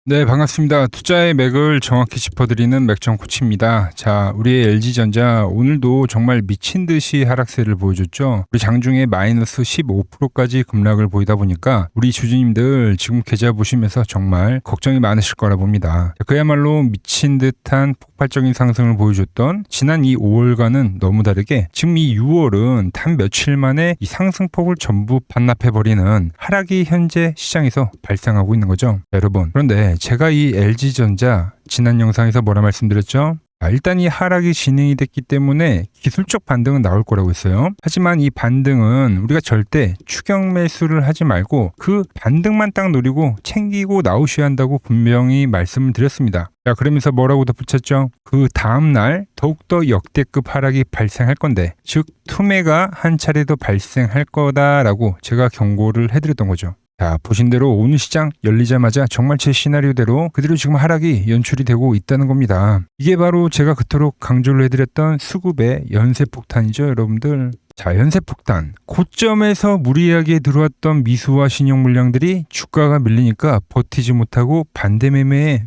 네, 반갑습니다. 투자의 맥을 정확히 짚어드리는 맥정 코치입니다. 자, 우리의 LG전자 오늘도 정말 미친 듯이 하락세를 보여줬죠. 우리 장중에 마이너스 15%까지 급락을 보이다 보니까 우리 주주님들 지금 계좌 보시면서 정말 걱정이 많으실 거라 봅니다. 자, 그야말로 미친 듯한 폭발적인 상승을 보여줬던 지난 이 5월과는 너무 다르게 지금 이 6월은 단 며칠 만에 이 상승폭을 전부 반납해버리는 하락이 현재 시장에서 발생하고 있는 거죠. 자, 여러분, 그런데 제가 이 LG전자 지난 영상에서 뭐라 말씀드렸죠? 일단 이 하락이 진행이 됐기 때문에 기술적 반등은 나올 거라고 했어요. 하지만 이 반등은 우리가 절대 추격 매수를 하지 말고 그 반등만 딱 노리고 챙기고 나오셔야 한다고 분명히 말씀을 드렸습니다. 자, 그러면서 뭐라고 덧붙였죠? 그 다음날 더욱더 역대급 하락이 발생할 건데, 즉 투매가 한 차례 더 발생할 거다라고 제가 경고를 해드렸던 거죠. 자, 보신 대로 오늘 시장 열리자마자 정말 제 시나리오대로 그대로 지금 하락이 연출이 되고 있다는 겁니다. 이게 바로 제가 그토록 강조를 해드렸던 수급의 연쇄폭탄이죠, 여러분들. 자, 연쇄폭탄. 고점에서 무리하게 들어왔던 미수와 신용 물량들이 주가가 밀리니까 버티지 못하고 반대매매,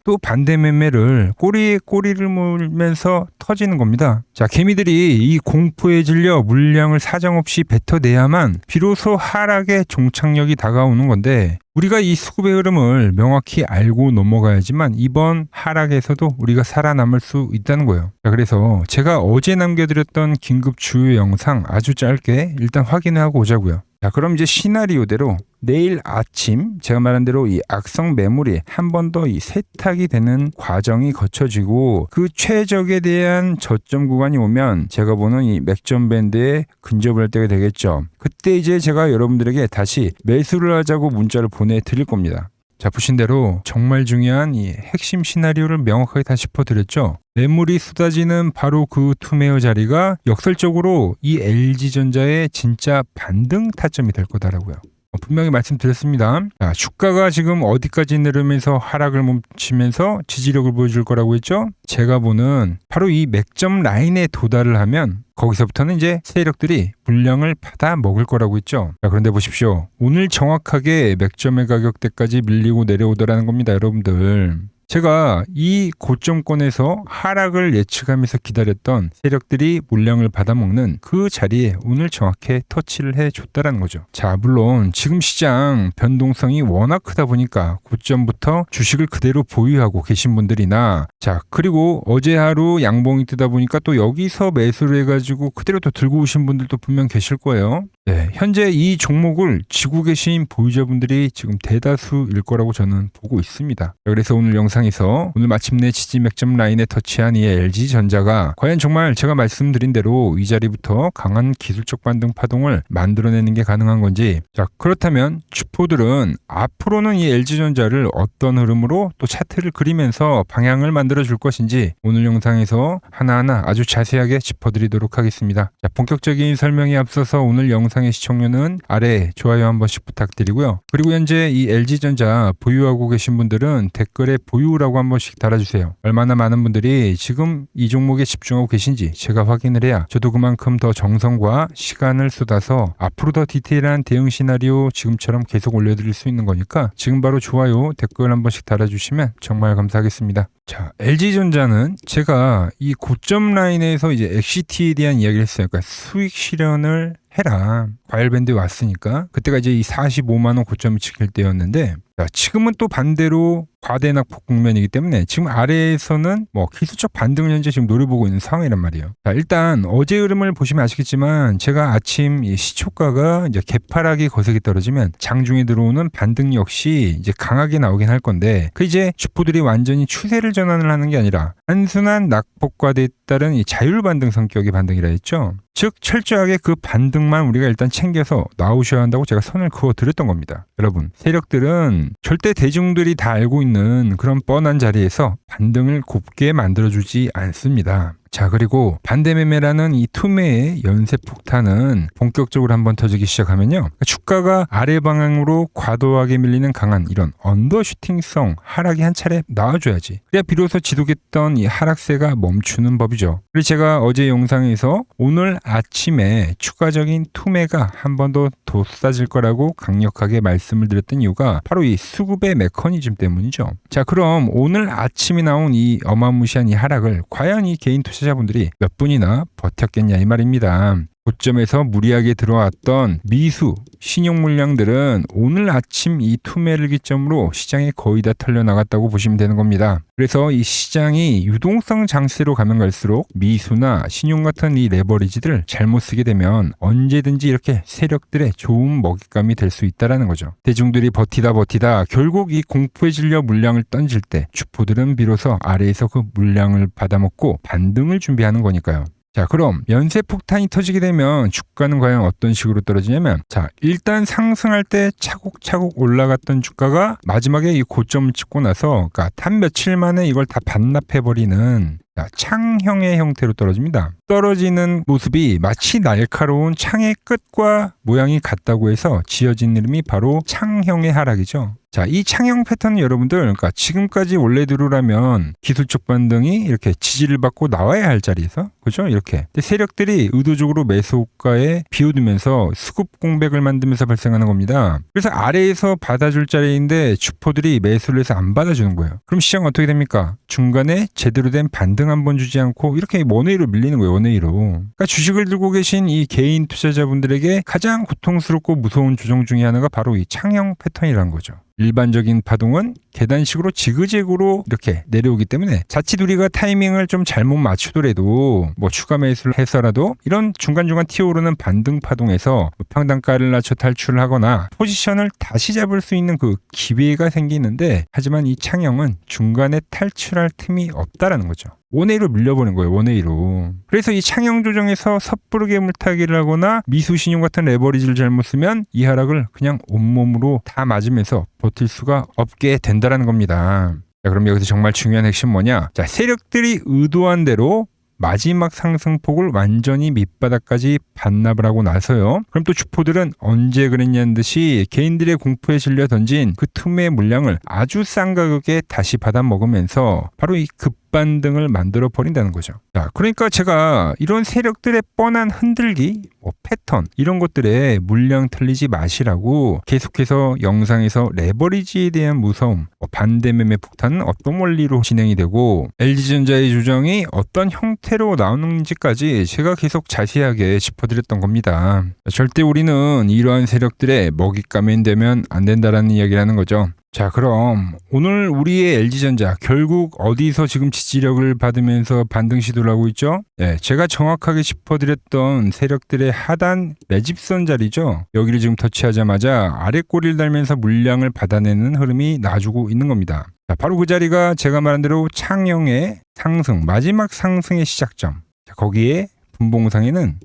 또 반대매매를 꼬리에 꼬리를 물면서 터지는 겁니다. 자, 개미들이 이 공포에 질려 물량을 사정없이 뱉어내야만 비로소 하락의 종착역이 다가오는 건데, 우리가 이 수급의 흐름을 명확히 알고 넘어가야지만 이번 하락에서도 우리가 살아남을 수 있다는 거예요. 자, 그래서 제가 어제 남겨드렸던 긴급 주요 영상 아주 짧게 일단 확인하고 오자고요. 자, 그럼 이제 시나리오대로 내일 아침 제가 말한 대로 이 악성 매물이 한 번 더 이 세탁이 되는 과정이 거쳐지고 그 최적에 대한 저점 구간이 오면 제가 보는 이 맥점 밴드에 근접을 할 때가 되겠죠. 그때 이제 제가 여러분들에게 다시 매수를 하자고 문자를 보내드릴 겁니다. 자, 보신 대로 정말 중요한 이 핵심 시나리오를 명확하게 다 짚어드렸죠. 매물이 쏟아지는 바로 그 투매어 자리가 역설적으로 이 LG전자의 진짜 반등 타점이 될 거다라고요. 분명히 말씀드렸습니다. 자, 주가가 지금 어디까지 내려오면서 하락을 멈추면서 지지력을 보여줄 거라고 했죠. 제가 보는 바로 이 맥점 라인에 도달을 하면 거기서부터는 이제 세력들이 물량을 받아 먹을 거라고 했죠. 자, 그런데 보십시오. 오늘 정확하게 맥점의 가격대까지 밀리고 내려오더라는 겁니다, 여러분들. 제가 이 고점권에서 하락을 예측하면서 기다렸던 세력들이 물량을 받아먹는 그 자리에 오늘 정확히 터치를 해줬다는 거죠. 자, 물론 지금 시장 변동성이 워낙 크다 보니까 고점부터 주식을 그대로 보유하고 계신 분들이나, 자, 그리고 어제 하루 양봉이 뜨다 보니까 또 여기서 매수를 해가지고 그대로 또 들고 오신 분들도 분명 계실 거예요. 네, 현재 이 종목을 쥐고 계신 보유자분들이 지금 대다수일 거라고 저는 보고 있습니다. 그래서 오늘 영상에서 오늘 마침내 지지 맥점 라인에 터치한 이 LG전자가 과연 정말 제가 말씀드린 대로 이 자리부터 강한 기술적 반등 파동을 만들어내는 게 가능한 건지, 자, 그렇다면 주포들은 앞으로는 이 LG전자를 어떤 흐름으로 또 차트를 그리면서 방향을 만들어 줄 것인지 오늘 영상에서 하나하나 아주 자세하게 짚어드리도록 하겠습니다. 자, 본격적인 설명에 앞서서 오늘 영상의 시청료는 아래 좋아요 한 번씩 부탁드리고요. 그리고 현재 이 LG전자 보유하고 계신 분들은 댓글에 보유라고 한 번씩 달아주세요. 얼마나 많은 분들이 지금 이 종목에 집중하고 계신지 제가 확인을 해야 저도 그만큼 더 정성과 시간을 쏟아서 앞으로 더 디테일한 대응 시나리오 지금처럼 계속 올려드릴 수 있는 거니까 지금 바로 좋아요, 댓글 한 번씩 달아주시면 정말 감사하겠습니다. 자, LG전자는 제가 이 고점 라인에서 이제 엑시티에 대한 이야기를 했어요. 그러니까 수익 실현을 해라. 과열 밴드에 왔으니까. 그때가 이제 이 45만 원 고점을 지킬 때였는데, 자, 지금은 또 반대로 과대낙폭 국면이기 때문에 지금 아래에서는 뭐 기술적 반등을 현재 지금 노려보고 있는 상황이란 말이에요. 자, 일단 어제 흐름을 보시면 아시겠지만 제가 아침 이 시초가가 이제 개파락이 거세게 떨어지면 장중에 들어오는 반등 역시 이제 강하게 나오긴 할 건데, 그 이제 주포들이 완전히 추세를 전환을 하는 게 아니라 단순한 낙폭과대에 따른 이 자율 반등 성격의 반등이라 했죠. 즉 철저하게 그 반등만 우리가 일단 챙겨서 나오셔야 한다고 제가 선을 그어 드렸던 겁니다. 여러분, 세력들은 절대 대중들이 다 알고 있는 그런 뻔한 자리에서 반등을 곱게 만들어주지 않습니다. 자, 그리고 반대매매라는 이 투매의 연쇄폭탄은 본격적으로 한번 터지기 시작하면요, 주가가 아래 방향으로 과도하게 밀리는 강한 이런 언더슈팅성 하락이 한 차례 나와줘야지, 그래야 비로소 지속했던 이 하락세가 멈추는 법이죠. 그리고 제가 어제 영상에서 오늘 아침에 추가적인 투매가 한 번 더 돋사질 거라고 강력하게 말씀을 드렸던 이유가 바로 이 수급의 메커니즘 때문이죠. 자, 그럼 오늘 아침에 나온 이 어마무시한 이 하락을 과연 이 개인 투자자분들이 몇 분이나 버텼겠냐 이 말입니다. 고점에서 무리하게 들어왔던 미수 신용 물량들은 오늘 아침 이 투매를 기점으로 시장에 거의 다 털려나갔다고 보시면 되는 겁니다. 그래서 이 시장이 유동성 장세로 가면 갈수록 미수나 신용 같은 이 레버리지들을 잘못 쓰게 되면 언제든지 이렇게 세력들의 좋은 먹잇감이 될 수 있다는 거죠. 대중들이 버티다 결국 이 공포에 질려 물량을 던질 때 주포들은 비로소 아래에서 그 물량을 받아먹고 반등을 준비하는 거니까요. 자, 그럼 연쇄폭탄이 터지게 되면 주가는 과연 어떤 식으로 떨어지냐면, 자, 일단 상승할 때 차곡차곡 올라갔던 주가가 마지막에 이 고점을 찍고 나서 그러니까 단 며칠 만에 이걸 다 반납해버리는 창형의 형태로 떨어집니다. 떨어지는 모습이 마치 날카로운 창의 끝과 모양이 같다고 해서 지어진 이름이 바로 창형의 하락이죠. 자, 이 창형 패턴은 여러분들, 그러니까 지금까지 원래대로라면 기술적 반등이 이렇게 지지를 받고 나와야 할 자리에서, 그죠? 이렇게. 근데 세력들이 의도적으로 매수가에 비워두면서 수급 공백을 만들면서 발생하는 겁니다. 그래서 아래에서 받아줄 자리인데 주포들이 매수를 해서 안 받아주는 거예요. 그럼 시장은 어떻게 됩니까? 중간에 제대로 된 반등 한번 주지 않고 이렇게 원웨이로 밀리는 거예요. 원웨이로. 그러니까 주식을 들고 계신 이 개인 투자자분들에게 가장 고통스럽고 무서운 조정 중에 하나가 바로 이 창형 패턴이라는 거죠. 일반적인 파동은 계단식으로 지그재그로 이렇게 내려오기 때문에 자칫 우리가 타이밍을 좀 잘못 맞추더라도 뭐 추가 매수를 해서라도 이런 중간중간 튀어오르는 반등 파동에서 평단가를 낮춰 탈출을 하거나 포지션을 다시 잡을 수 있는 그 기회가 생기는데, 하지만 이 창형은 중간에 탈출할 틈이 없다라는 거죠. 원웨이로 밀려버린 거예요. 원웨이로. 그래서 이 창형 조정에서 섣부르게 물타기를 하거나 미수신용 같은 레버리지를 잘못 쓰면 이 하락을 그냥 온몸으로 다 맞으면서 버틸 수가 없게 된다라는 겁니다. 자, 그럼 여기서 정말 중요한 핵심 뭐냐? 자, 세력들이 의도한 대로 마지막 상승폭을 완전히 밑바닥까지 반납을 하고 나서요, 그럼 또 주포들은 언제 그랬냐는 듯이 개인들의 공포에 질려 던진 그 틈의 물량을 아주 싼 가격에 다시 받아 먹으면서 바로 이 급반등을 만들어 버린다는 거죠. 자, 그러니까 제가 이런 세력들의 뻔한 흔들기, 패턴 이런 것들에 물량 틀리지 마시라고 계속해서 영상에서 레버리지에 대한 무서움, 반대매매 폭탄은 어떤 원리로 진행이 되고 LG전자의 조정이 어떤 형태로 나오는지까지 제가 계속 자세하게 짚어드렸던 겁니다. 절대 우리는 이러한 세력들의 먹잇감이 되면 안 된다라는 이야기라는 거죠. 자, 그럼 오늘 우리의 LG전자 결국 어디서 지금 지지력을 받으면서 반등 시도를 하고 있죠? 네, 제가 정확하게 짚어드렸던 세력들의 하단 매집선 자리죠. 여기를 지금 터치하자마자 아래 꼬리를 달면서 물량을 받아내는 흐름이 나와주고 있는 겁니다. 자, 바로 그 자리가 제가 말한 대로 창형의 상승, 마지막 상승의 시작점. 자, 거기에 분봉상에는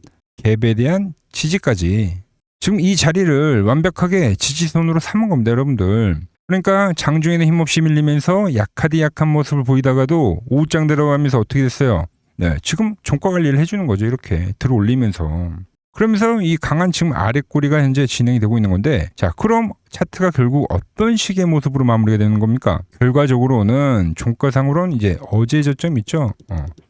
갭에 대한 지지까지, 지금 이 자리를 완벽하게 지지선으로 삼은 겁니다, 여러분들. 그러니까 장중에는 힘없이 밀리면서 약한 모습을 보이다가도 오후장 들어가면서 어떻게 됐어요? 네, 지금 종가 관리를 해주는 거죠. 이렇게 들어올리면서. 그러면서 이 강한 지금 아래 꼬리가 현재 진행이 되고 있는 건데, 자, 그럼 차트가 결국 어떤 식의 모습으로 마무리가 되는 겁니까? 결과적으로는 종가상으로는 이제 어제 저점 있죠?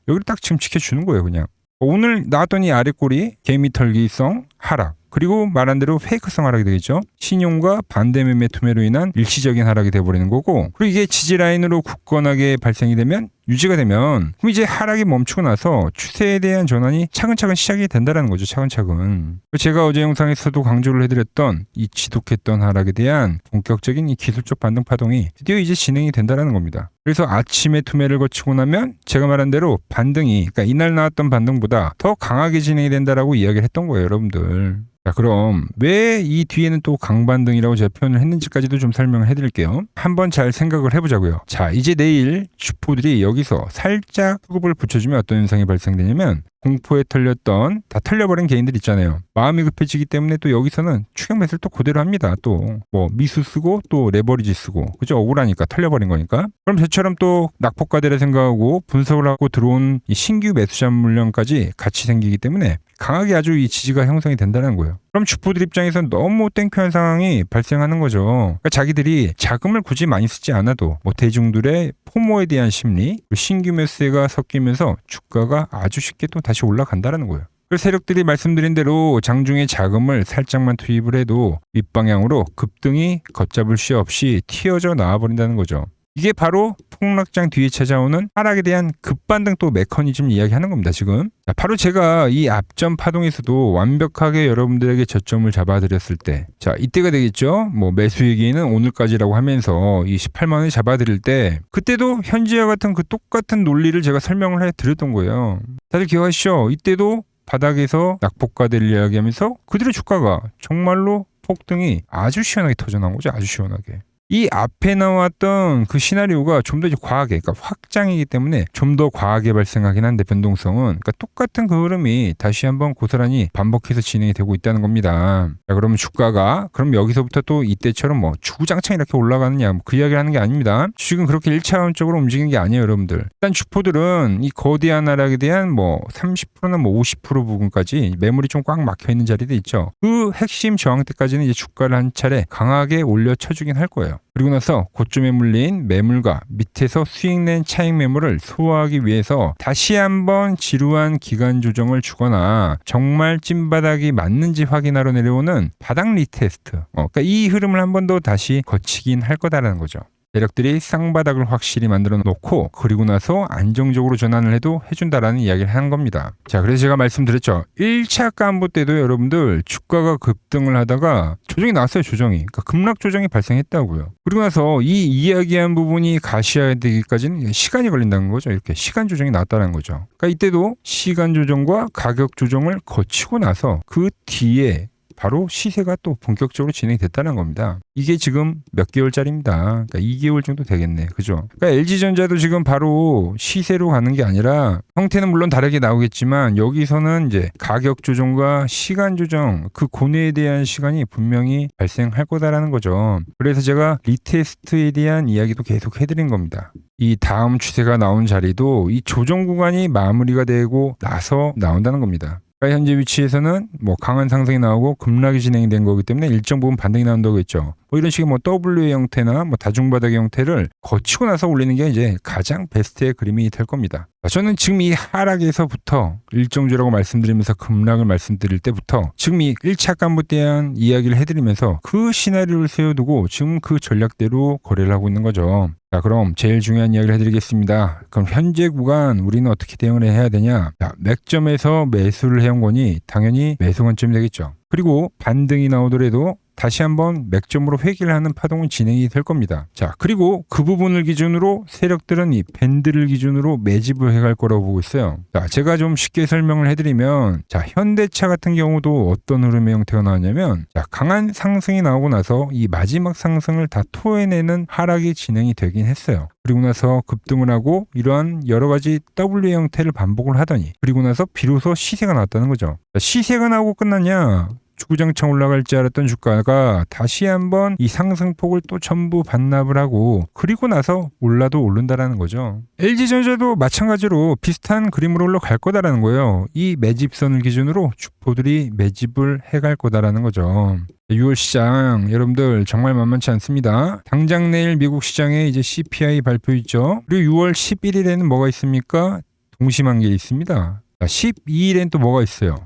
여기를 딱 지금 지켜주는 거예요, 그냥. 오늘 나왔더니 아래 꼬리 개미털기성 하락. 그리고 말한 대로 페이크성 하락이 되겠죠. 신용과 반대매매 투매로 인한 일시적인 하락이 돼버리는 거고, 그리고 이게 지지라인으로 굳건하게 발생이 되면, 유지가 되면, 그럼 이제 하락이 멈추고 나서 추세에 대한 전환이 차근차근 시작이 된다는 거죠. 차근차근. 제가 어제 영상에서도 강조를 해드렸던 이 지독했던 하락에 대한 본격적인 이 기술적 반등 파동이 드디어 이제 진행이 된다는 겁니다. 그래서 아침에 투매를 거치고 나면 제가 말한 대로 반등이, 그러니까 이날 나왔던 반등보다 더 강하게 진행이 된다라고 이야기를 했던 거예요, 여러분들. 자, 그럼 왜 이 뒤에는 또 강반등이라고 제가 표현을 했는지까지도 좀 설명을 해드릴게요. 한번 잘 생각을 해보자고요. 자, 이제 내일 주포들이 여기서 살짝 수급을 붙여주면 어떤 현상이 발생되냐면, 공포에 털렸던 다 털려버린 개인들 있잖아요. 마음이 급해지기 때문에 또 여기서는 추격 매수를 또 그대로 합니다. 또 뭐 미수 쓰고 또 레버리지 쓰고 그죠? 억울하니까 털려버린 거니까. 그럼 저처럼 또 낙폭과대라 생각하고 분석을 하고 들어온 이 신규 매수자 물량까지 같이 생기기 때문에 강하게 아주 이 지지가 형성이 된다는 거예요. 그럼 주포들 입장에서는 너무 땡큐한 상황이 발생하는 거죠. 그러니까 자기들이 자금을 굳이 많이 쓰지 않아도 뭐 대중들의 포모에 대한 심리, 신규 매수세가 섞이면서 주가가 아주 쉽게 또 다시 올라간다는 거예요. 그 세력들이 말씀드린 대로 장중에 자금을 살짝만 투입을 해도 윗방향으로 급등이 걷잡을 수 없이 튀어져 나와버린다는 거죠. 이게 바로 폭락장 뒤에 찾아오는 하락에 대한 급반등 또 메커니즘 이야기하는 겁니다. 지금 바로 제가 이 앞전 파동에서도 완벽하게 여러분들에게 저점을 잡아드렸을 때 이때가 되겠죠. 뭐 매수 얘기는 오늘까지라고 하면서 이 18만 원에 잡아드릴 때 그때도 현재와 같은 그 똑같은 논리를 제가 설명을 해드렸던 거예요. 다들 기억하시죠? 이때도 바닥에서 낙폭과대를 이야기하면서 그들의 주가가 정말로 폭등이 아주 시원하게 터져나온 거죠. 아주 시원하게. 이 앞에 나왔던 그 시나리오가 좀 더 과하게, 그러니까 확장이기 때문에 좀 더 과하게 발생하긴 한데 변동성은, 그러니까 똑같은 그 흐름이 다시 한번 고스란히 반복해서 진행이 되고 있다는 겁니다. 자, 그러면 주가가 그럼 여기서부터 또 이때처럼 뭐 주구장창 이렇게 올라가느냐 그 이야기를 하는 게 아닙니다. 주식은 그렇게 1차원적으로 움직이는 게 아니에요, 여러분들. 일단 주포들은 이 거대한 하락에 대한 뭐 30%나 뭐 50% 부분까지 매물이 좀 꽉 막혀 있는 자리도 있죠. 그 핵심 저항 때까지는 이제 주가를 한 차례 강하게 올려 쳐주긴 할 거예요. 그리고 나서 고점에 물린 매물과 밑에서 수익 낸 차익 매물을 소화하기 위해서 다시 한번 지루한 기간 조정을 주거나 정말 찐바닥이 맞는지 확인하러 내려오는 바닥 리테스트. 그러니까 이 흐름을 한 번 더 다시 거치긴 할 거다라는 거죠. 세력들이 쌍바닥을 확실히 만들어 놓고 그리고 나서 안정적으로 전환을 해도 해준다라는 이야기를 하는 겁니다. 자, 그래서 제가 말씀드렸죠. 1차 깐부 때도 여러분들 주가가 급등을 하다가 조정이 나왔어요. 조정이. 그러니까 급락 조정이 발생했다고요. 그리고 나서 이 이야기한 부분이 가시화되기까지는 시간이 걸린다는 거죠. 이렇게 시간 조정이 나왔다는 거죠. 그러니까 이때도 시간 조정과 가격 조정을 거치고 나서 그 뒤에 바로 시세가 또 본격적으로 진행됐다는 겁니다. 이게 지금 몇 개월짜리입니다. 그러니까 2개월 정도 되겠네. 그죠? 그러니까 LG전자도 지금 바로 시세로 가는 게 아니라 형태는 물론 다르게 나오겠지만 여기서는 이제 가격 조정과 시간 조정 그 고뇌에 대한 시간이 분명히 발생할 거다라는 거죠. 그래서 제가 리테스트에 대한 이야기도 계속 해드린 겁니다. 이 다음 추세가 나온 자리도 이 조정 구간이 마무리가 되고 나서 나온다는 겁니다. 현재 위치에서는 뭐 강한 상승이 나오고 급락이 진행된 거기 때문에 일정 부분 반등이 나온다고 했죠. 뭐 이런 식의 뭐 W의 형태나 뭐 다중바닥의 형태를 거치고 나서 올리는 게 이제 가장 베스트의 그림이 될 겁니다. 저는 지금 이 하락에서부터 일정주라고 말씀드리면서 급락을 말씀드릴 때부터 지금 이 1차 깐부 대한 이야기를 해드리면서 그 시나리오를 세워두고 지금 그 전략대로 거래를 하고 있는 거죠. 자, 그럼 제일 중요한 이야기를 해드리겠습니다. 그럼 현재 구간 우리는 어떻게 대응을 해야 되냐? 자, 맥점에서 매수를 해온 거니 당연히 매수 관점이 되겠죠. 그리고 반등이 나오더라도 다시 한번 맥점으로 회귀를 하는 파동은 진행이 될 겁니다. 자, 그리고 그 부분을 기준으로 세력들은 이 밴드를 기준으로 매집을 해갈 거라고 보고 있어요. 자, 제가 좀 쉽게 설명을 해드리면, 자, 현대차 같은 경우도 어떤 흐름의 형태가 나왔냐면, 자, 강한 상승이 나오고 나서 이 마지막 상승을 다 토해내는 하락이 진행이 되긴 했어요. 그리고 나서 급등을 하고 이러한 여러 가지 W 형태를 반복을 하더니 그리고 나서 비로소 시세가 나왔다는 거죠. 자, 시세가 나오고 끝났냐? 주구장창 올라갈 줄 알았던 주가가 다시 한번 이 상승폭을 또 전부 반납을 하고 그리고 나서 올라도 오른다라는 거죠. LG전자도 마찬가지로 비슷한 그림으로 올라갈 거다라는 거예요. 이 매집선을 기준으로 주포들이 매집을 해갈 거다라는 거죠. 6월 시장 여러분들 정말 만만치 않습니다. 당장 내일 미국 시장에 이제 CPI 발표 있죠. 그리고 6월 11일에는 뭐가 있습니까? 동시만계 있습니다. 12일엔 또 뭐가 있어요?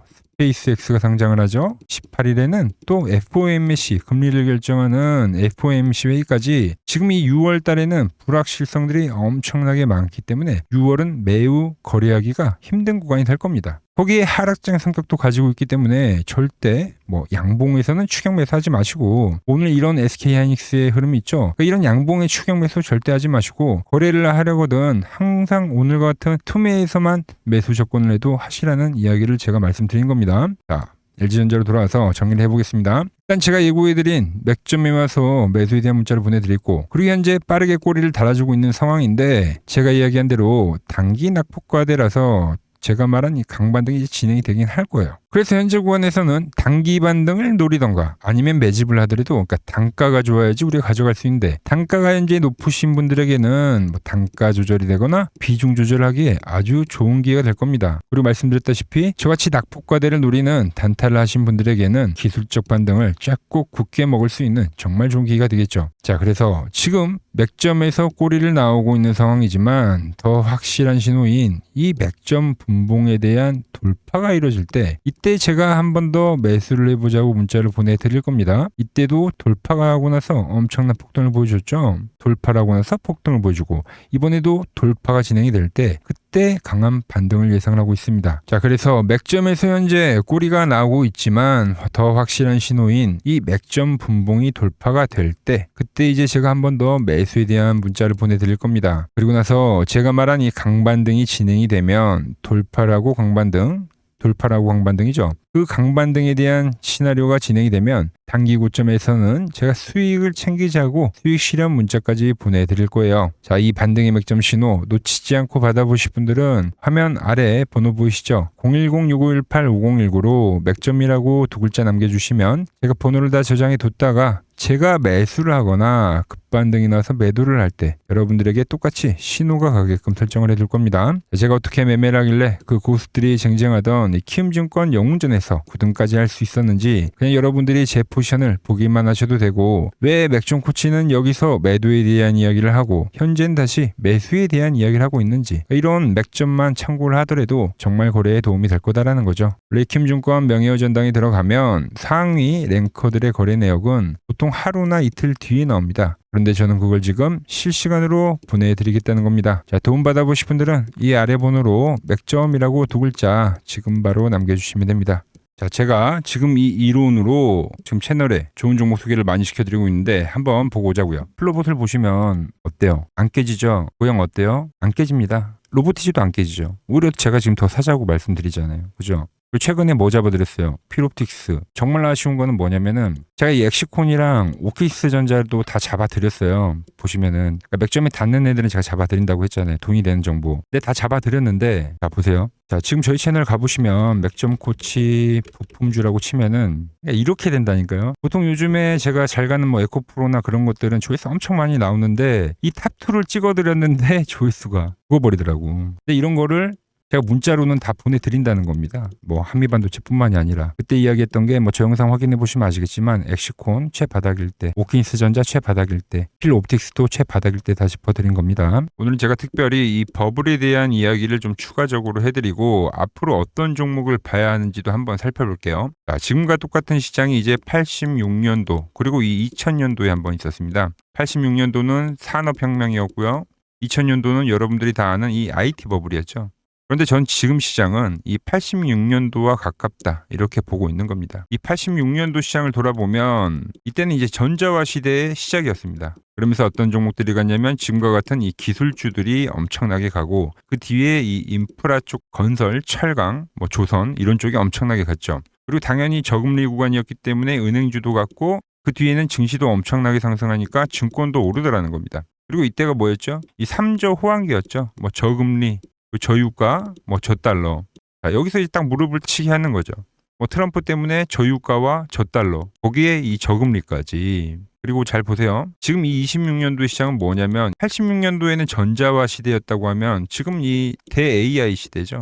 SpaceX가 상장을 하죠. 18일에는 또 FOMC 금리를 결정하는 FOMC 회의까지 지금 이 6월 달에는 불확실성들이 엄청나게 많기 때문에 6월은 매우 거래하기가 힘든 구간이 될 겁니다. 거기에 하락장 성격도 가지고 있기 때문에 절대 뭐 양봉에서는 추격 매수하지 마시고 오늘 이런 SK하이닉스의 흐름이 있죠. 그러니까 이런 양봉의 추격 매수 절대 하지 마시고 거래를 하려거든 항상 오늘과 같은 투매에서만 매수 접근을 해도 하시라는 이야기를 제가 말씀드린 겁니다. 자, LG전자로 돌아와서 정리를 해보겠습니다. 일단 제가 예고해드린 맥점에 와서 매수에 대한 문자를 보내드렸고 그리고 현재 빠르게 꼬리를 달아주고 있는 상황인데 제가 이야기한 대로 단기 낙폭과대라서 제가 말한 이 강반등이 이제 진행이 되긴 할 거예요. 그래서 현재 구간에서는 단기 반등을 노리던가 아니면 매집을 하더라도 그러니까 단가가 좋아야지 우리가 가져갈 수 있는데 단가가 현재 높으신 분들에게는 뭐 단가 조절이 되거나 비중 조절하기에 아주 좋은 기회가 될 겁니다. 그리고 말씀드렸다시피 저같이 낙폭과대를 노리는 단타를 하신 분들에게는 기술적 반등을 짧고 굳게 먹을 수 있는 정말 좋은 기회가 되겠죠. 자, 그래서 지금 맥점에서 꼬리를 나오고 있는 상황이지만 더 확실한 신호인 이 맥점 분봉에 대한 돌파가 이루어질 때 이때 제가 한 번 더 매수를 해보자고 문자를 보내드릴 겁니다. 이때도 돌파가 하고 나서 엄청난 폭등을 보여줬죠. 돌파를 하고 나서 폭등을 보여주고 이번에도 돌파가 진행이 될 때 그때 강한 반등을 예상을 하고 있습니다. 자, 그래서 맥점에서 현재 꼬리가 나오고 있지만 더 확실한 신호인 이 맥점 분봉이 돌파가 될 때 그때 이제 제가 한 번 더 매수에 대한 문자를 보내드릴 겁니다. 그리고 나서 제가 말한 이 강반등이 진행이 되면 돌파라고 강반등이죠. 그 강반등에 대한 시나리오가 진행이 되면 단기 고점에서는 제가 수익을 챙기자고 수익 실현 문자까지 보내드릴 거예요. 자, 이 반등의 맥점 신호 놓치지 않고 받아보실 분들은 화면 아래 번호 보이시죠? 010-6518-5019로 맥점이라고 두 글자 남겨주시면 제가 번호를 다 저장해 뒀다가 제가 매수를 하거나 급반등이 나서 매도를 할 때 여러분들에게 똑같이 신호가 가게끔 설정을 해둘 겁니다. 제가 어떻게 매매를 하길래 그 고수들이 쟁쟁하던 이 키움증권 영웅전에서 9등까지 할 수 있었는지 그냥 여러분들이 제 포지션을 보기만 하셔도 되고 왜 맥점 코치는 여기서 매도에 대한 이야기를 하고 현재는 다시 매수에 대한 이야기를 하고 있는지 이런 맥점만 참고를 하더라도 정말 거래에 도움이 될 거다라는 거죠. 키움증권 명예호 전당에 들어가면 상위 랭커들의 거래 내역은 보통 하루나 이틀 뒤에 나옵니다. 그런데 저는 그걸 지금 실시간으로 보내드리겠다는 겁니다. 자, 도움 받아보실 분들은 이 아래 번호로 맥점이라고 두 글자 지금 바로 남겨주시면 됩니다. 자, 제가 지금 이 이론으로 지금 채널에 좋은 종목 소개를 많이 시켜드리고 있는데 한번 보고 오자고요. 플로봇을 보시면 어때요? 안 깨지죠? 모양 어때요? 안 깨집니다. 로보티지도 안 깨지죠. 오히려 제가 지금 더 사자고 말씀드리잖아요. 그죠? 그리고 최근에 뭐 잡아드렸어요? 필옵틱스. 정말 아쉬운 거는 뭐냐면은 제가 이 엑시콘이랑 오키스 전자도 다 잡아드렸어요. 보시면은 그러니까 맥점에 닿는 애들은 제가 잡아드린다고 했잖아요. 돈이 되는 정보. 근데 다 잡아드렸는데 자, 보세요. 자, 지금 저희 채널 가보시면 맥점 코치 부품주라고 치면은 이렇게 된다니까요. 보통 요즘에 제가 잘 가는 뭐 에코프로나 그런 것들은 조회수 엄청 많이 나오는데 이 탑2를 찍어드렸는데 조회수가 죽어버리더라고. 근데 이런 거를 제가 문자로는 다 보내드린다는 겁니다. 뭐 한미반도체뿐만이 아니라 그때 이야기했던 게 뭐 저 영상 확인해 보시면 아시겠지만 엑시콘 최바닥일 때, 오킨스 전자 최바닥일 때, 필옵틱스도 최바닥일 때 다 짚어드린 겁니다. 오늘은 제가 특별히 이 버블에 대한 이야기를 좀 추가적으로 해드리고 앞으로 어떤 종목을 봐야 하는지도 한번 살펴볼게요. 자, 지금과 똑같은 시장이 이제 86년도 그리고 이 2000년도에 한번 있었습니다. 86년도는 산업혁명이었고요. 2000년도는 여러분들이 다 아는 이 IT 버블이었죠. 그런데 전 지금 시장은 이 86년도와 가깝다 이렇게 보고 있는 겁니다. 이 86년도 시장을 돌아보면 이때는 이제 전자화 시대의 시작이었습니다. 그러면서 어떤 종목들이 갔냐면 지금과 같은 이 기술주들이 엄청나게 가고 그 뒤에 이 인프라 쪽 건설, 철강, 뭐 조선 이런 쪽이 엄청나게 갔죠. 그리고 당연히 저금리 구간이었기 때문에 은행주도 갔고 그 뒤에는 증시도 엄청나게 상승하니까 증권도 오르더라는 겁니다. 그리고 이때가 뭐였죠? 이 3저 호황기였죠. 뭐 저금리, 저유가, 뭐 저달러. 자, 여기서 이제 딱 무릎을 치게 하는 거죠. 뭐 트럼프 때문에 저유가와 저달러, 거기에 이 저금리까지. 그리고 잘 보세요. 지금 이 26년도의 시장은 뭐냐면 86년도에는 전자화 시대였다고 하면 지금 이 대 AI 시대죠.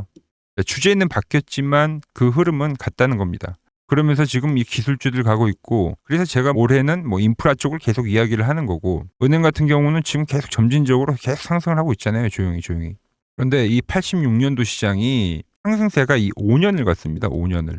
주제는 바뀌었지만 그 흐름은 같다는 겁니다. 그러면서 지금 이 기술주들 가고 있고 그래서 제가 올해는 뭐 인프라 쪽을 계속 이야기를 하는 거고 은행 같은 경우는 지금 계속 점진적으로 계속 상승을 하고 있잖아요. 조용히. 그런데 이 86년도 시장이 상승세가 이 5년을 갔습니다. 5년을.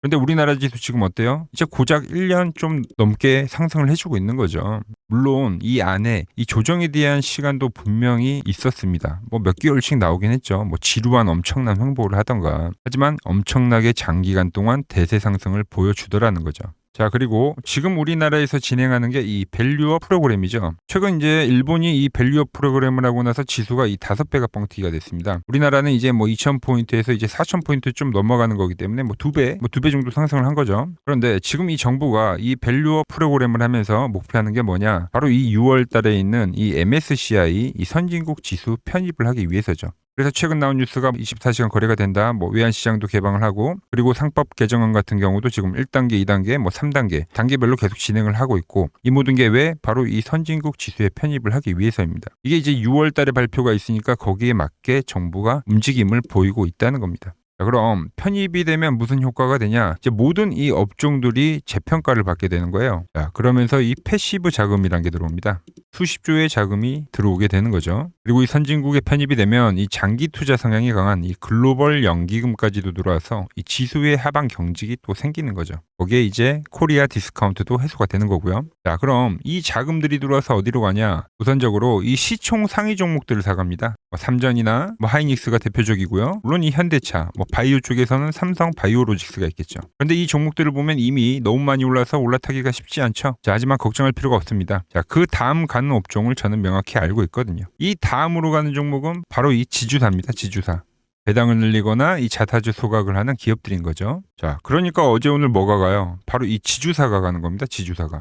그런데 우리나라 지수 지금 어때요? 이제 고작 1년 좀 넘게 상승을 해주고 있는 거죠. 물론 이 안에 이 조정에 대한 시간도 분명히 있었습니다. 뭐 몇 개월씩 나오긴 했죠. 뭐 지루한 엄청난 횡보를 하던가. 하지만 엄청나게 장기간 동안 대세 상승을 보여주더라는 거죠. 자, 그리고 지금 우리나라에서 진행하는 게 이 밸류업 프로그램이죠. 최근 이제 일본이 이 밸류업 프로그램을 하고 나서 지수가 이 5배가 뻥튀기가 됐습니다. 우리나라는 이제 뭐 2000포인트에서 이제 4000포인트 좀 넘어가는 거기 때문에 뭐 2배 정도 상승을 한 거죠. 그런데 지금 이 정부가 이 밸류업 프로그램을 하면서 목표하는 게 뭐냐? 바로 이 6월 달에 있는 이 MSCI 이 선진국 지수 편입을 하기 위해서죠. 그래서 최근 나온 뉴스가 24시간 거래가 된다. 외환시장도 개방을 하고, 그리고 상법 개정안 같은 경우도 지금 1단계, 2단계, 3단계, 단계별로 계속 진행을 하고 있고, 이 모든 게 왜? 바로 이 선진국 지수에 편입을 하기 위해서입니다. 이게 이제 6월 달에 발표가 있으니까 거기에 맞게 정부가 움직임을 보이고 있다는 겁니다. 자, 그럼 편입이 되면 무슨 효과가 되냐? 이제 모든 이 업종들이 재평가를 받게 되는 거예요. 자, 그러면서 이 패시브 자금이란 게 들어옵니다. 수십조의 자금이 들어오게 되는 거죠. 그리고 이 선진국에 편입이 되면 이 장기 투자 성향이 강한 이 글로벌 연기금까지도 들어와서 이 지수의 하방 경직이 또 생기는 거죠. 거기에 이제 코리아 디스카운트도 해소가 되는 거고요. 자, 그럼 이 자금들이 들어와서 어디로 가냐? 우선적으로 이 시총 상위 종목들을 사갑니다. 삼전이나 하이닉스가 대표적이고요. 물론 이 현대차, 바이오 쪽에서는 삼성 바이오로직스가 있겠죠. 그런데 이 종목들을 보면 이미 너무 많이 올라서 올라타기가 쉽지 않죠. 자, 하지만 걱정할 필요가 없습니다. 자, 그 다음 가는 업종을 저는 명확히 알고 있거든요. 이 다음으로 가는 종목은 바로 이 지주사입니다. 지주사. 배당을 늘리거나 이 자사주 소각을 하는 기업들인 거죠. 자, 그러니까 어제 오늘 뭐가 가요? 바로 이 지주사가 가는 겁니다. 지주사가.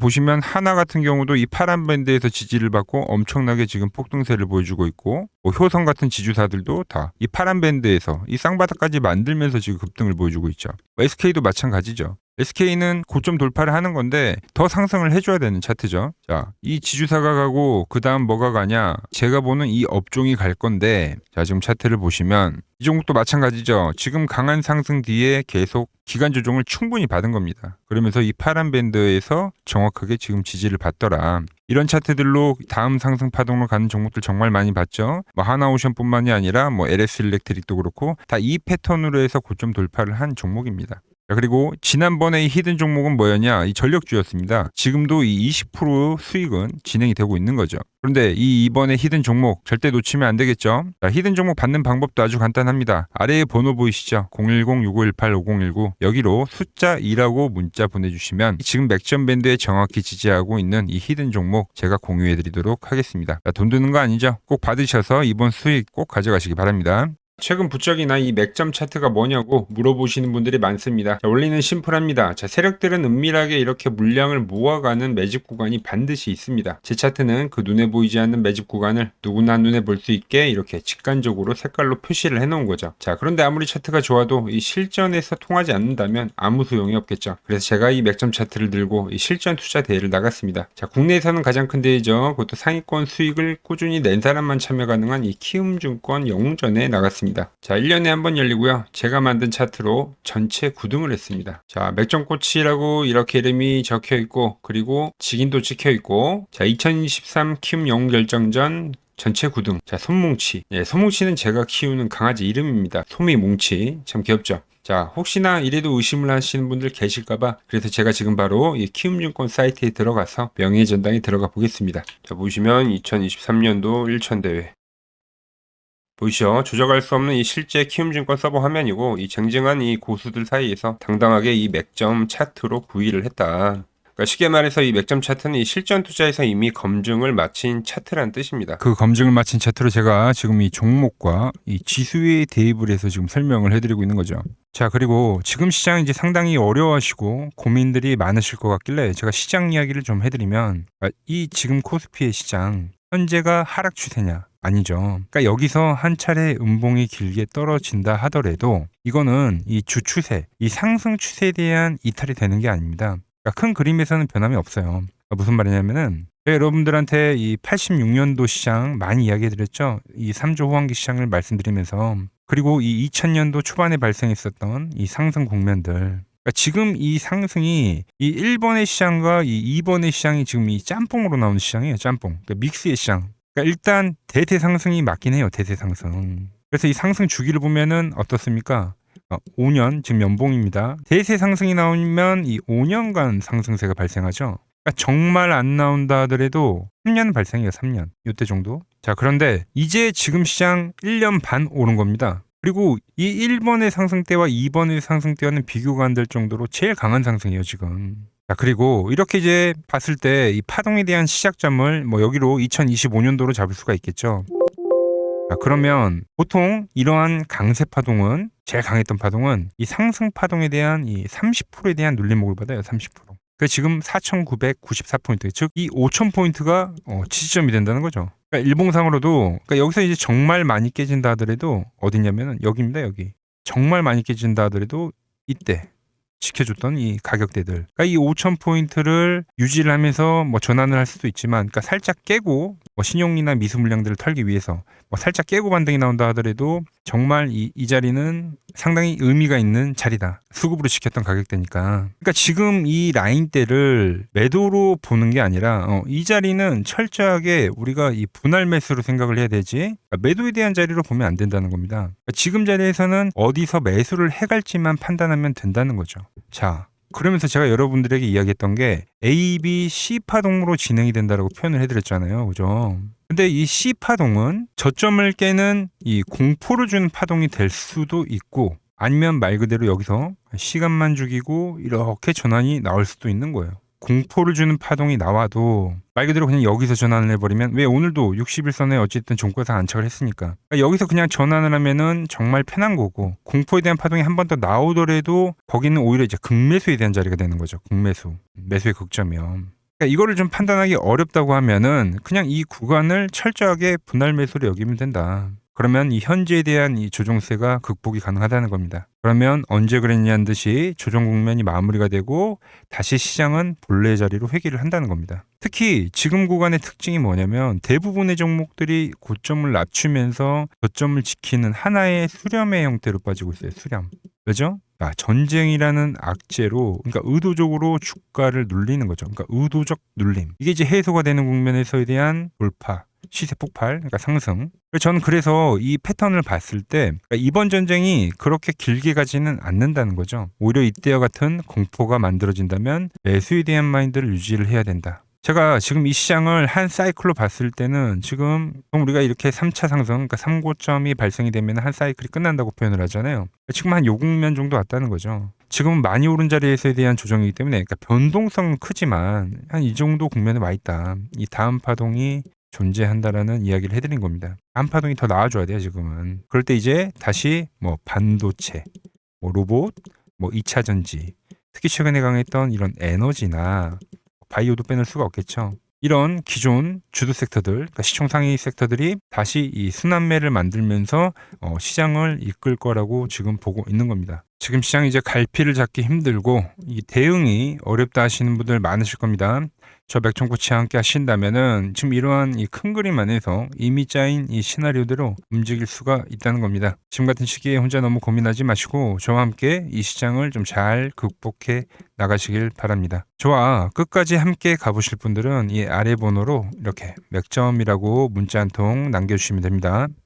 보시면 하나 같은 경우도 이 파란 밴드에서 지지를 받고 엄청나게 지금 폭등세를 보여주고 있고, 효성 같은 지주사들도 다 이 파란 밴드에서 이 쌍바닥까지 만들면서 지금 급등을 보여주고 있죠. SK도 마찬가지죠. SK는 고점 돌파를 하는 건데 더 상승을 해줘야 되는 차트죠. 자, 이 지주사가 가고 그 다음 뭐가 가냐? 제가 보는 이 업종이 갈 건데, 자, 지금 차트를 보시면 이 종목도 마찬가지죠. 지금 강한 상승 뒤에 계속 기간 조정을 충분히 받은 겁니다. 그러면서 이 파란 밴드에서 정확하게 지금 지지를 받더라. 이런 차트들로 다음 상승 파동으로 가는 종목들 정말 많이 봤죠. 하나오션뿐만이 아니라 LS 일렉트릭도 그렇고 다 이 패턴으로 해서 고점 돌파를 한 종목입니다. 자, 그리고 지난번에 이 히든 종목은 뭐였냐? 이 전력주였습니다. 지금도 이 20% 수익은 진행이 되고 있는 거죠. 그런데 이번에 히든 종목 절대 놓치면 안 되겠죠? 자, 히든 종목 받는 방법도 아주 간단합니다. 아래에 번호 보이시죠? 010-6518-5019 여기로 숫자 2라고 문자 보내주시면 지금 맥점 밴드에 정확히 지지하고 있는 이 히든 종목 제가 공유해드리도록 하겠습니다. 자, 돈 드는 거 아니죠? 꼭 받으셔서 이번 수익 꼭 가져가시기 바랍니다. 최근 부쩍이나 이 맥점 차트가 뭐냐고 물어보시는 분들이 많습니다. 자, 원리는 심플합니다. 자, 세력들은 은밀하게 이렇게 물량을 모아가는 매집 구간이 반드시 있습니다. 제 차트는 그 눈에 보이지 않는 매집 구간을 누구나 눈에 볼 수 있게 이렇게 직관적으로 색깔로 표시를 해놓은 거죠. 자, 그런데 아무리 차트가 좋아도 이 실전에서 통하지 않는다면 아무 소용이 없겠죠. 그래서 제가 이 맥점 차트를 들고 이 실전 투자 대회를 나갔습니다. 자, 국내에서는 가장 큰 대회죠. 그것도 상위권 수익을 꾸준히 낸 사람만 참여 가능한 이 키움증권 영웅전에 나갔습니다. 자, 1년에 한 번 열리고요. 제가 만든 차트로 전체 9등을 했습니다. 자, 맥점코치라고 이렇게 이름이 적혀 있고, 그리고 직인도 찍혀 있고, 자, 2023 키움 영웅 결정전 전체 9등. 자, 솜뭉치. 예, 솜뭉치는 제가 키우는 강아지 이름입니다. 솜이뭉치. 참 귀엽죠? 자, 혹시나 이래도 의심을 하시는 분들 계실까봐 그래서 제가 지금 바로 이 키움증권 사이트에 들어가서 명예전당에 들어가 보겠습니다. 자, 보시면 2023년도 1천대회. 보이시죠? 조작할 수 없는 이 실제 키움증권 서버 화면이고, 이 쟁쟁한 이 고수들 사이에서 당당하게 이 맥점 차트로 구의를 했다. 그러니까 쉽게 말해서 이 맥점 차트는 이 실전 투자에서 이미 검증을 마친 차트란 뜻입니다. 그 검증을 마친 차트로 제가 지금 이 종목과 이 지수에 대입을 해서 지금 설명을 해드리고 있는 거죠. 자, 그리고 지금 시장 이제 상당히 어려워하시고 고민들이 많으실 것 같길래 제가 시장 이야기를 좀 해드리면, 이 지금 코스피의 시장 현재가 하락 추세냐? 아니죠. 그러니까 여기서 한 차례 음봉이 길게 떨어진다 하더라도 이거는 이 주추세, 이 상승 추세에 대한 이탈이 되는 게 아닙니다. 그러니까 큰 그림에서는 변함이 없어요. 그러니까 무슨 말이냐면은 제가 여러분들한테 이 86년도 시장 많이 이야기해드렸죠. 이 3조 호황기 시장을 말씀드리면서, 그리고 이 2000년도 초반에 발생했었던 이 상승 국면들. 그러니까 지금 이 상승이 이 1번의 시장과 이 2번의 시장이 지금 이 짬뽕으로 나오는 시장이에요. 짬뽕. 그러니까 믹스의 시장. 그러니까 일단 대세 상승이 맞긴 해요. 대세 상승. 그래서 이 상승 주기를 보면은 어떻습니까? 5년, 지금 연봉입니다. 대세 상승이 나오면 이 5년간 상승세가 발생하죠. 그러니까 정말 안 나온다 하더라도 3년 발생해요. 3년. 이때 정도. 자, 그런데 이제 지금 시장 1년 반 오른 겁니다. 그리고 이 1번의 상승 때와 2번의 상승 때와는 비교가 안 될 정도로 제일 강한 상승이에요, 지금. 자, 그리고 이렇게 이제 봤을 때 이 파동에 대한 시작점을 여기로 2025년도로 잡을 수가 있겠죠. 자, 그러면 보통 이러한 강세 파동은, 제일 강했던 파동은 이 상승 파동에 대한 이 30%에 대한 눌림목을 받아요. 30%. 그 지금 4,994포인트, 즉 이 5,000포인트가 지지점이 된다는 거죠. 그러니까 일봉상으로도 그러니까 여기서 이제 정말 많이 깨진다 하더라도 어디냐면은 여기입니다. 여기. 정말 많이 깨진다 하더라도 이때 지켜줬던 이 가격대들. 그러니까 이 5,000포인트를 유지를 하면서 뭐 전환을 할 수도 있지만, 그러니까 살짝 깨고 뭐 신용이나 미수 물량들을 털기 위해서 뭐 살짝 깨고 반등이 나온다 하더라도 정말 이 자리는 상당히 의미가 있는 자리다. 수급으로 지켰던 가격대니까. 그러니까 지금 이 라인대를 매도로 보는 게 아니라 이 자리는 철저하게 우리가 이 분할 매수로 생각을 해야 되지, 그러니까 매도에 대한 자리로 보면 안 된다는 겁니다. 그러니까 지금 자리에서는 어디서 매수를 해갈지만 판단하면 된다는 거죠. 자, 그러면서 제가 여러분들에게 이야기했던 게 A, B, C 파동으로 진행이 된다라고 표현을 해드렸잖아요. 그죠? 근데 이 C 파동은 저점을 깨는 이 공포를 주는 파동이 될 수도 있고, 아니면 말 그대로 여기서 시간만 죽이고 이렇게 전환이 나올 수도 있는 거예요. 공포를 주는 파동이 나와도 말 그대로 그냥 여기서 전환을 해버리면, 왜 오늘도 60일선에 어쨌든 종가에서 안착을 했으니까, 그러니까 여기서 그냥 전환을 하면은 정말 편한 거고, 공포에 대한 파동이 한 번 더 나오더라도 거기는 오히려 이제 극매수에 대한 자리가 되는 거죠. 극매수, 매수의 극점이요. 그러니까 이거를 좀 판단하기 어렵다고 하면은 그냥 이 구간을 철저하게 분할 매수로 여기면 된다. 그러면 이 현재에 대한 이 조정세가 극복이 가능하다는 겁니다. 그러면 언제 그랬냐는 듯이 조정 국면이 마무리가 되고 다시 시장은 본래의 자리로 회귀를 한다는 겁니다. 특히 지금 구간의 특징이 뭐냐면 대부분의 종목들이 고점을 낮추면서 저점을 지키는 하나의 수렴의 형태로 빠지고 있어요. 수렴. 왜죠? 전쟁이라는 악재로, 그러니까 의도적으로 주가를 눌리는 거죠. 그러니까 의도적 눌림. 이게 이제 해소가 되는 국면에서에 대한 돌파, 시세 폭발, 그러니까 상승. 저는 그래서 이 패턴을 봤을 때 그러니까 이번 전쟁이 그렇게 길게 가지는 않는다는 거죠. 오히려 이때와 같은 공포가 만들어진다면 매수에 대한 마인드를 유지를 해야 된다. 제가 지금 이 시장을 한 사이클로 봤을 때는 지금 우리가 이렇게 3차 상승, 그러니까 3고점이 발생이 되면 한 사이클이 끝난다고 표현을 하잖아요. 지금 한 요 국면 정도 왔다는 거죠. 지금은 많이 오른 자리에서에 대한 조정이기 때문에, 그러니까 변동성은 크지만 한 이 정도 국면에 와 있다. 이 다음 파동이 존재한다라는 이야기를 해드린 겁니다. 다음 파동이 더 나와줘야 돼요, 지금은. 그럴 때 이제 다시 뭐 반도체, 뭐 로봇, 뭐 2차 전지, 특히 최근에 강했던 이런 에너지나 바이오도 빼놓을 수가 없겠죠. 이런 기존 주도 섹터들, 그러니까 시총 상위 섹터들이 다시 이 순환매를 만들면서 시장을 이끌 거라고 지금 보고 있는 겁니다. 지금 시장이 이제 갈피를 잡기 힘들고 이 대응이 어렵다 하시는 분들 많으실 겁니다. 저 맥정코치와 함께 하신다면은 지금 이러한 이 큰 그림 안에서 이미 짜인 이 시나리오대로 움직일 수가 있다는 겁니다. 지금 같은 시기에 혼자 너무 고민하지 마시고 저와 함께 이 시장을 좀 잘 극복해 나가시길 바랍니다. 저와 끝까지 함께 가보실 분들은 이 아래 번호로 이렇게 맥점이라고 문자 한 통 남겨주시면 됩니다.